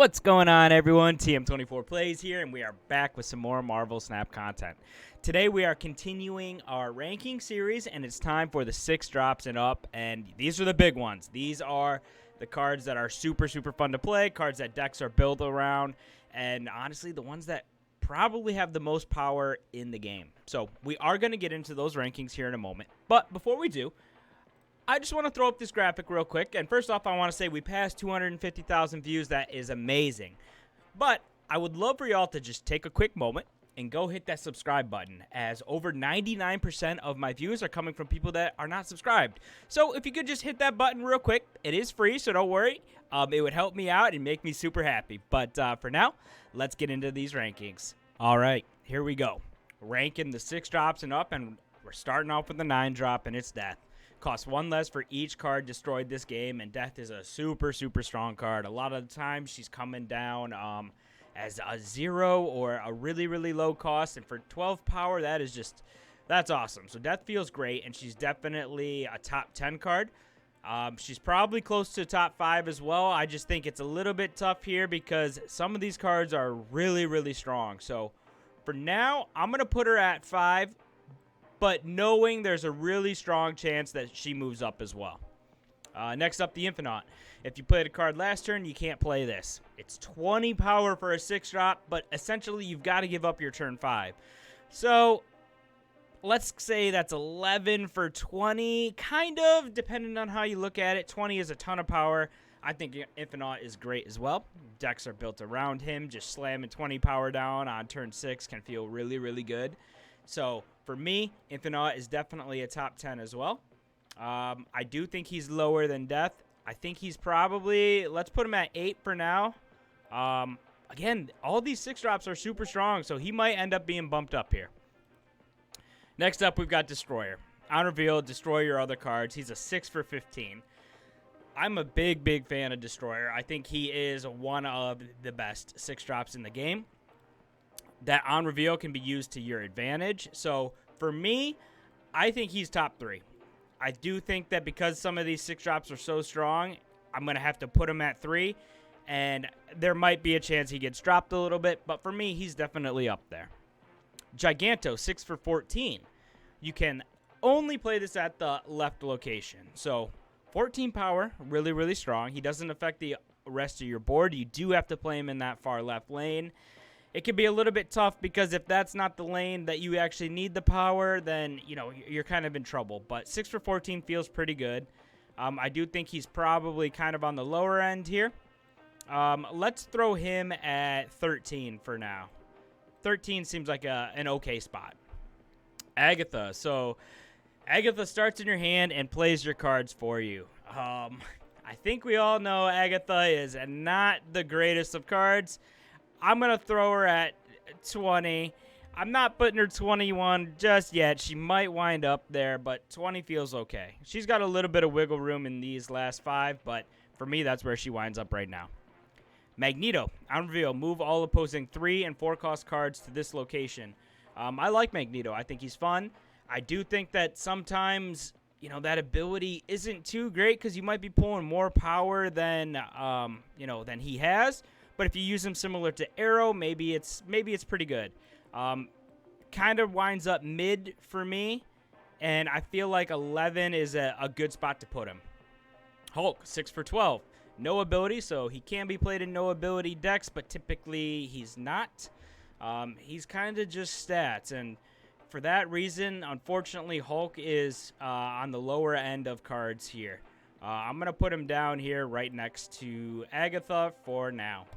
What's going on, everyone? TM24 Plays here, and we are back with some more Marvel Snap content. Today we are continuing our ranking series, and it's time for the 6 drops and up, and these are the big ones. These are the cards that are super fun to play, cards that decks are built around, and honestly, the ones that probably have the most power in the game. So we are going to get into those rankings here in a moment, but before we do, I just want to throw up this graphic real quick, and first off, I want to say we passed 250,000 views. That is amazing. But I would love for y'all to just take a quick moment and go hit that subscribe button, as over 99% of my views are coming from people that are not subscribed. So if you could just hit that button real quick, it is free, so don't worry. It would help me out and make me super happy. But for now, let's get into these rankings. All right, here we go. Ranking the 6 drops and up, and we're starting off with the 9 drop, and it's Death. Costs 1 less for each card destroyed this game, and Death is a super strong card. A lot of the time, she's coming down as a 0 or a really low cost, and for 12 power, that's awesome. So Death feels great, and she's definitely a top 10 card. She's probably close to top 5 as well. I just think it's a little bit tough here because some of these cards are really strong. So for now, I'm going to put her at 5. But knowing there's a really strong chance that she moves up as well. Next up, the Infinite. If you played a card last turn, you can't play this. It's 20 power for a 6 drop, but essentially you've got to give up your turn 5. So let's say that's 11 for 20, kind of, depending on how you look at it. 20 is a ton of power. I think Infinite is great as well. Decks are built around him. Just slamming 20 power down on turn 6 can feel really good. So for me, Infinite is definitely a top 10 as well. I do think he's lower than Death. I think he's probably, let's put him at 8 for now. Again, all these 6 drops are super strong, so he might end up being bumped up here. Next up, we've got Destroyer. On reveal, destroy your other cards. He's a 6 for 15. I'm a big fan of Destroyer. I think he is one of the best 6 drops in the game. That on reveal can be used to your advantage. So for me, I think he's top 3. I do think that because some of these 6 drops are so strong, I'm going to have to put him at 3. And there might be a chance he gets dropped a little bit. But for me, he's definitely up there. Giganto, 6 for 14. You can only play this at the left location. So 14 power, really strong. He doesn't affect the rest of your board. You do have to play him in that far left lane. It can be a little bit tough because if that's not the lane that you actually need the power, then, you know, you're kind of in trouble. But 6 for 14 feels pretty good. I do think he's probably kind of on the lower end here. Let's throw him at 13 for now. 13 seems like an okay spot. Agatha. So Agatha starts in your hand and plays your cards for you. I think we all know Agatha is not the greatest of cards. I'm going to throw her at 20. I'm not putting her 21 just yet. She might wind up there, but 20 feels okay. She's got a little bit of wiggle room in these last 5, but for me, that's where she winds up right now. Magneto. On reveal, move all opposing 3 and 4 cost cards to this location. I like Magneto. I think he's fun. I do think that sometimes, you know, that ability isn't too great because you might be pulling more power than, than he has. But if you use him similar to Arrow, maybe it's pretty good. Kind of winds up mid for me, and I feel like 11 is a good spot to put him. Hulk, 6 for 12. No ability, so he can be played in no ability decks, but typically he's not. He's kind of just stats, and for that reason, unfortunately, Hulk is on the lower end of cards here. I'm going to put him down here right next to Agatha for now.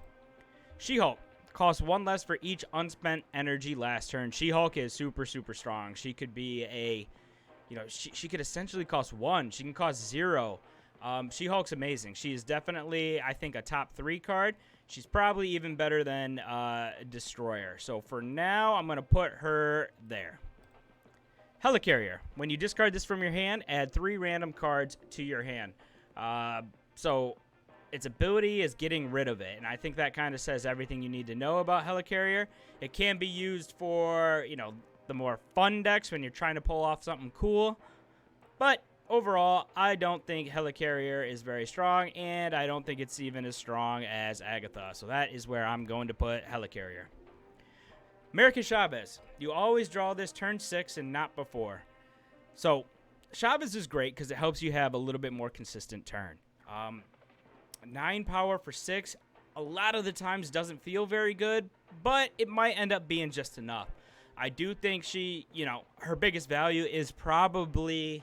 She-Hulk costs 1 less for each unspent energy last turn. She-Hulk is super strong. She could be she could essentially cost 1. She can cost 0. She-Hulk's amazing. She is definitely, I think, a top 3 card. She's probably even better than Destroyer. So for now, I'm going to put her there. Helicarrier. When you discard this from your hand, add 3 random cards to your hand. So its ability is getting rid of it, and I think that kind of says everything you need to know about Helicarrier. It can be used for, the more fun decks when you're trying to pull off something cool, but overall, I don't think Helicarrier is very strong, and I don't think it's even as strong as Agatha. So that is where I'm going to put Helicarrier. American Chavez. You always draw this turn 6 and not before. So Chavez is great because it helps you have a little bit more consistent turn. 9 power for 6, a lot of the times doesn't feel very good, but it might end up being just enough. I do think she, her biggest value is probably,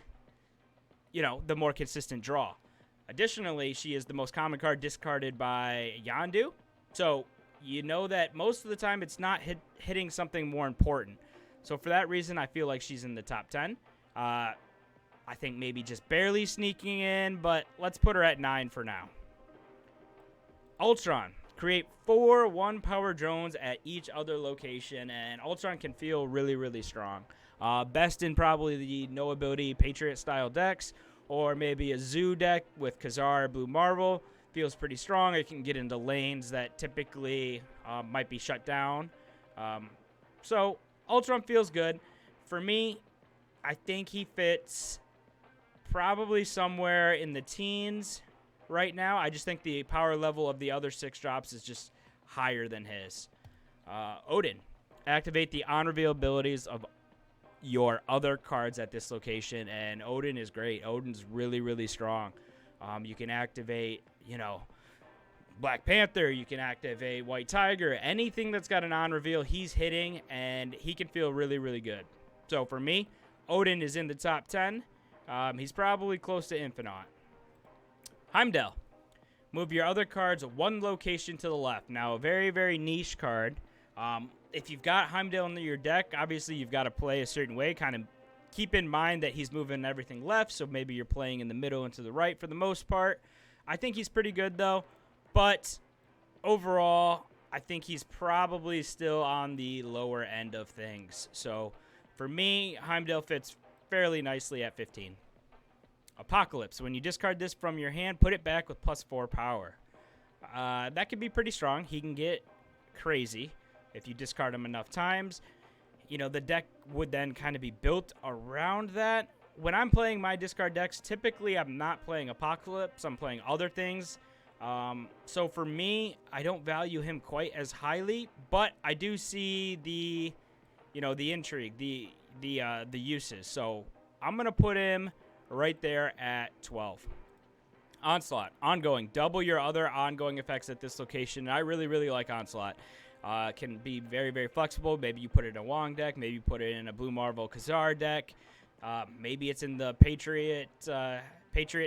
the more consistent draw. Additionally, she is the most common card discarded by Yondu. So you know that most of the time it's not hitting something more important. So for that reason, I feel like she's in the top 10. I think maybe just barely sneaking in, but let's put her at 9 for now. Ultron. Create 4 1-power drones at each other location, and Ultron can feel really, really strong. Best in probably the no ability Patriot style decks, or maybe a Zoo deck with Khazar Blue Marvel. Feels pretty strong. It can get into lanes that typically might be shut down. So Ultron feels good. For me, I think he fits probably somewhere in the teens right now. I just think the power level of the other 6 drops is just higher than his. Odin. Activate the on-reveal abilities of your other cards at this location, and Odin is great. Odin's really, really strong. You can activate, Black Panther. You can activate White Tiger. Anything that's got an on-reveal, he's hitting, and he can feel really, really good. So for me, Odin is in the top 10. He's probably close to Infinite. Heimdall. Move your other cards 1 location to the left. Now, a very, very niche card. If you've got Heimdall in your deck, obviously you've got to play a certain way. Kind of keep in mind that he's moving everything left, so maybe you're playing in the middle and to the right for the most part. I think he's pretty good, though. But overall, I think he's probably still on the lower end of things. So for me, Heimdall fits fairly nicely at 15. Apocalypse. When you discard this from your hand, put it back with +4 power. That could be pretty strong. He can get crazy if you discard him enough times. The deck would then kind of be built around that. When I'm playing my discard decks, typically I'm not playing Apocalypse. I'm playing other things. So for me, I don't value him quite as highly, but I do see the intrigue, the uses. So I'm going to put him right there at 12. Onslaught. Ongoing. Double your other ongoing effects at this location. I really, really like Onslaught. Can be very, very flexible. Maybe you put it in a Wong deck. Maybe you put it in a Blue Marvel Khazar deck. Maybe it's in the Patriot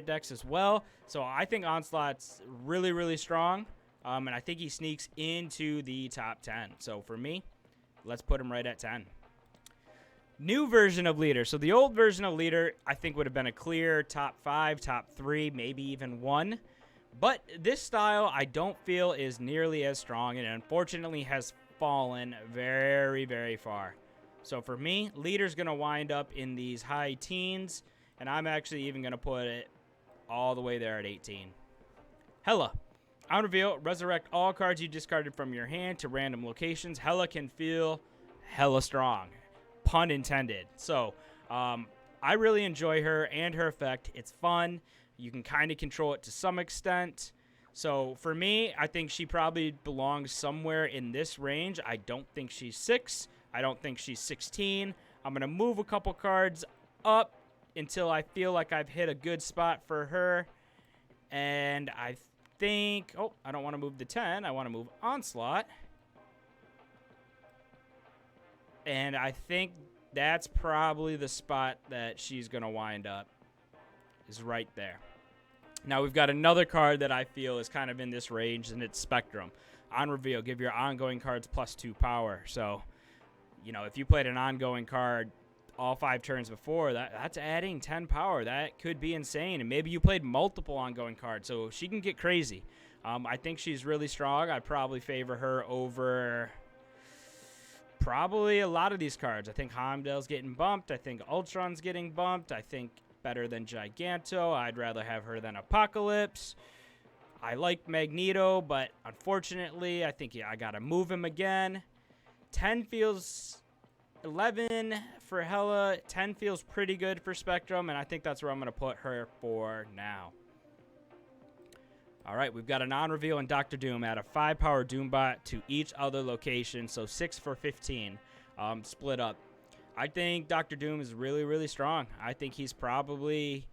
decks as well. So I think Onslaught's really, really strong. And I think he sneaks into the top 10. So for me, let's put him right at 10. New version of Leader. So the old version of Leader, I think, would have been a clear top 5, top 3, maybe even 1. But this style, I don't feel is nearly as strong, and unfortunately has fallen very, very far. So for me, Leader's going to wind up in these high teens, and I'm actually even going to put it all the way there at 18. Hela. On reveal, resurrect all cards you discarded from your hand to random locations. Hela can feel hella strong. Pun intended. So I really enjoy her and her effect. It's fun. You can kind of control it to some extent. So for me, I think she probably belongs somewhere in this range. I don't think she's 6. I don't think she's 16. I'm going to move a couple cards up until I feel like I've hit a good spot for her. And I think, I don't want to move the 10. I want to move Onslaught. And I think that's probably the spot that she's going to wind up, is right there. Now we've got another card that I feel is kind of in this range, and it's Spectrum. On reveal, give your ongoing cards +2 power. So, if you played an ongoing card all 5 turns before, that's adding 10 power. That could be insane. And maybe you played multiple ongoing cards, so she can get crazy. I think she's really strong. I'd probably favor her over probably a lot of these cards. I think Heimdall's getting bumped. I think Ultron's getting bumped. I think better than Giganto. I'd rather have her than Apocalypse. I like Magneto, but unfortunately, I think I got to move him again. 10 feels 11 for Hela, 10 feels pretty good for Spectrum, and I think that's where I'm going to put her for now. All right, we've got a non-reveal and Doctor Doom. Add a 5-power Doombot to each other location, so 6 for 15, split up. I think Doctor Doom is really, really strong. I think he's probably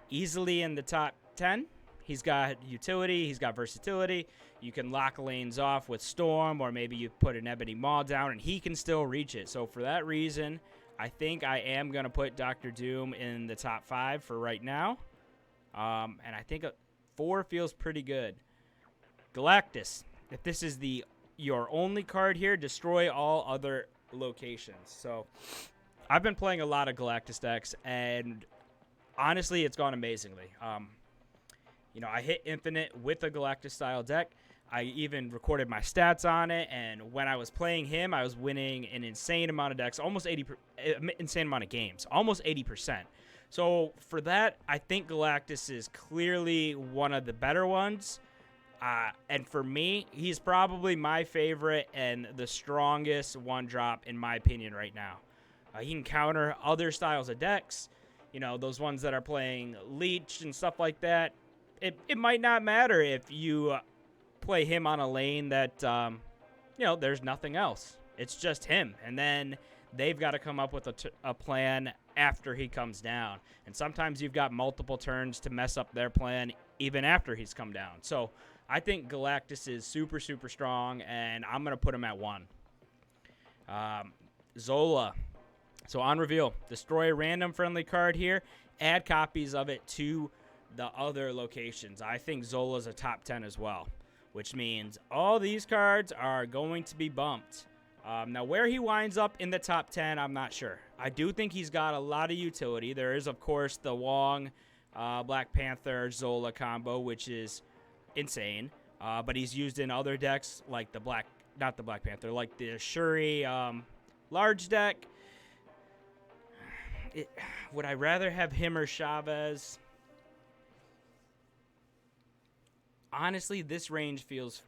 easily in the top 10. He's got utility. He's got versatility. You can lock lanes off with Storm, or maybe you put an Ebony Maw down, and he can still reach it. So for that reason, I think I am going to put Doctor Doom in the top 5 for right now. And I think 4 feels pretty good. Galactus. If this is your only card here, destroy all other locations. So I've been playing a lot of Galactus decks, and honestly, it's gone amazingly. You know, I hit Infinite with a Galactus-style deck. I even recorded my stats on it, and when I was playing him, I was winning an insane amount of decks, almost insane amount of games, almost 80%. So for that, I think Galactus is clearly one of the better ones. And for me, he's probably my favorite and the strongest one-drop, in my opinion, right now. He can counter other styles of decks, you know, those ones that are playing Leech and stuff like that. It might not matter if you play him on a lane that, you know, there's nothing else. It's just him. And then they've got to come up with a plan after he comes down. And sometimes you've got multiple turns to mess up their plan even after he's come down. So I think Galactus is super, super strong, and I'm going to put him at 1. Zola. So on reveal, destroy a random friendly card here. Add copies of it to the other locations. I think Zola's a top 10 as well, which means all these cards are going to be bumped. Now, where he winds up in the top 10, I'm not sure. I do think he's got a lot of utility. There is, of course, the Wong, Black Panther, Zola combo, which is insane. But he's used in other decks like not the Black Panther, like the Shuri large deck. Would I rather have him or Chavez? Honestly, this range feels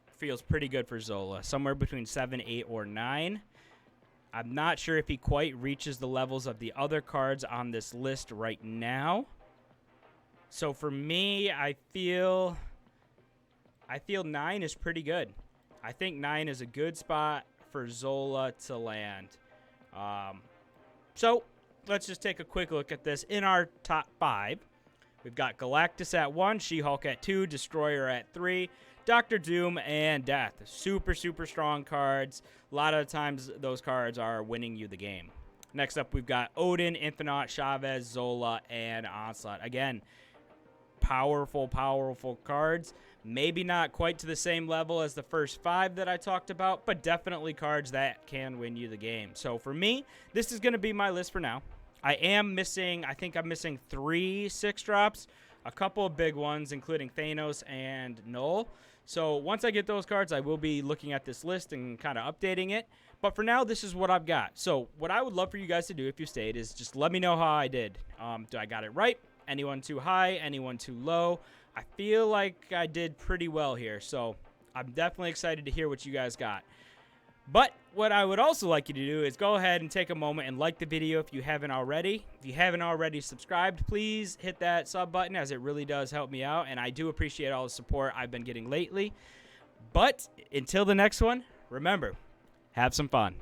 pretty good for Zola. Somewhere between 7, 8, or 9. I'm not sure if he quite reaches the levels of the other cards on this list right now. So for me, I feel 9 is pretty good. I think 9 is a good spot for Zola to land. So let's just take a quick look at this in our top 5. We've got Galactus at 1, She-Hulk at 2, Destroyer at 3, Doctor Doom, and Death. Super, super strong cards. A lot of times those cards are winning you the game. Next up, we've got Odin, Infinite, Chavez, Zola, and Onslaught. Again, powerful, powerful cards. Maybe not quite to the same level as the first 5 that I talked about, but definitely cards that can win you the game. So for me, this is going to be my list for now. I think I'm missing 3 6-drops, a couple of big ones, including Thanos and Null. So once I get those cards, I will be looking at this list and kind of updating it. But for now, this is what I've got. So what I would love for you guys to do if you stayed is just let me know how I did. Do I got it right? Anyone too high? Anyone too low? I feel like I did pretty well here. So I'm definitely excited to hear what you guys got. But what I would also like you to do is go ahead and take a moment and like the video if you haven't already. If you haven't already subscribed, please hit that sub button, as it really does help me out. And I do appreciate all the support I've been getting lately. But until the next one, remember, have some fun.